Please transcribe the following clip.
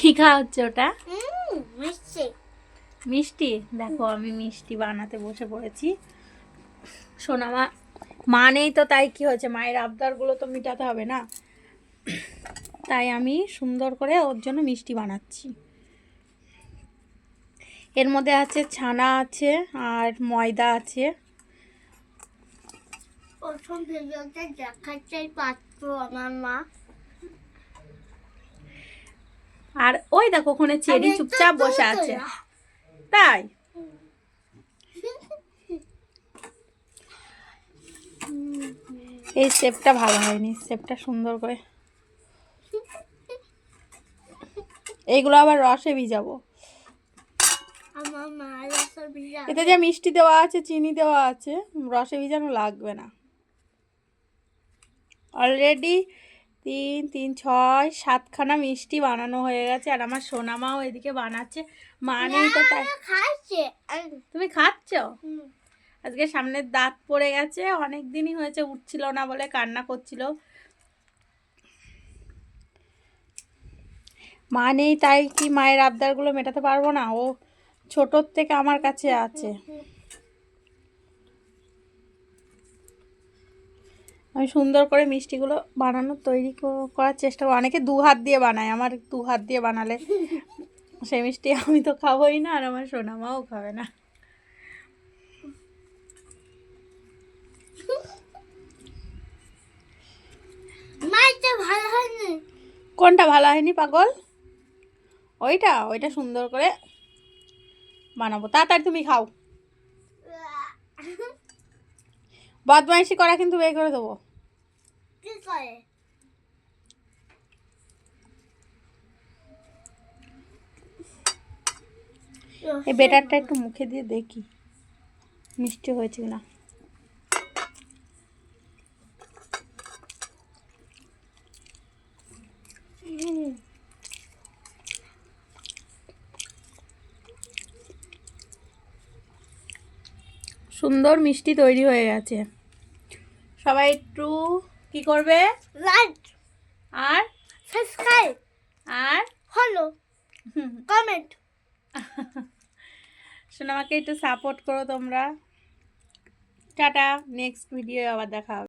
কি খাওয়াচ্ছ ওটা? মিষ্টি। মিষ্টি? দেখো আমি মিষ্টি বানাতে বসে পড়েছি। সোনামা মা নেই তো তাই কি হয়েছে, মায়ের আবদারগুলো তো মেটাতে হবে না, তাই আমি সুন্দর করে ওর জন্য মিষ্টি বানাচ্ছি। এর মধ্যে আছে ছানা আছে আর ময়দা আছে। প্রথম ভিডিওতে দেখাচ্ছে পাত্র আমার মা। আর ওই দেখো ওখানে চেরি চুপচাপ বসে আছে। তাই এই শেপটা ভালো হয়নি, শেপটা সুন্দর করে। এইগুলো আবার রসে ভিজাবো। আমার মা রসে ভিজা। এতে যে মিষ্টি দেওয়া আছে, চিনি দেওয়া আছে, রসে ভিজানো লাগবে না। অলরেডি 3, 3, 6, 7খানা মিষ্টি বানানো হয়ে গেছে। আর আমার সোনামাও এদিকে বানাচ্ছে, মা নেই তো তাই। খাচ্ছে। তুমি খাচ্ছ? আজকে সামনের দাঁত পড়ে গেছে, অনেক দিনই হয়েছে, উঠছিল না বলে কান্না করছিল। মা নেই তাই কি মায়ের আবদারগুলো মেটাতে পারবো না? ও ছোটোর থেকে আমার কাছে আছে। আমি সুন্দর করে মিষ্টিগুলো বানানোর তৈরি করার চেষ্টা করি। অনেকে 2 হাত দিয়ে বানায়, আমার 2 হাত দিয়ে বানালে সেই মিষ্টি আমি তো খাবোই না, আর আমার সোনামাও খাবে না। মাইটা ভালো হয়নি। কোনটা ভালো হয়নি পাগল? ওইটা সুন্দর করে বানাবো। তাড়াতাড়ি তুমি খাও, বদমাইশি করা কিন্তু বের করে দেবো। কি করে? এই বেটারটা একটু মুখে দিয়ে দেখি মিষ্টি হয়েছে কিনা। সুন্দর মিষ্টি তৈরি হয়ে গেছে। সবাই একটু কি করবে? লাইক আর সাবস্ক্রাইব আর ফলো কমেন্ট। সোনামাকে একটু সাপোর্ট করো তোমরা। টাটা, নেক্সট ভিডিও আবার দেখা হবে।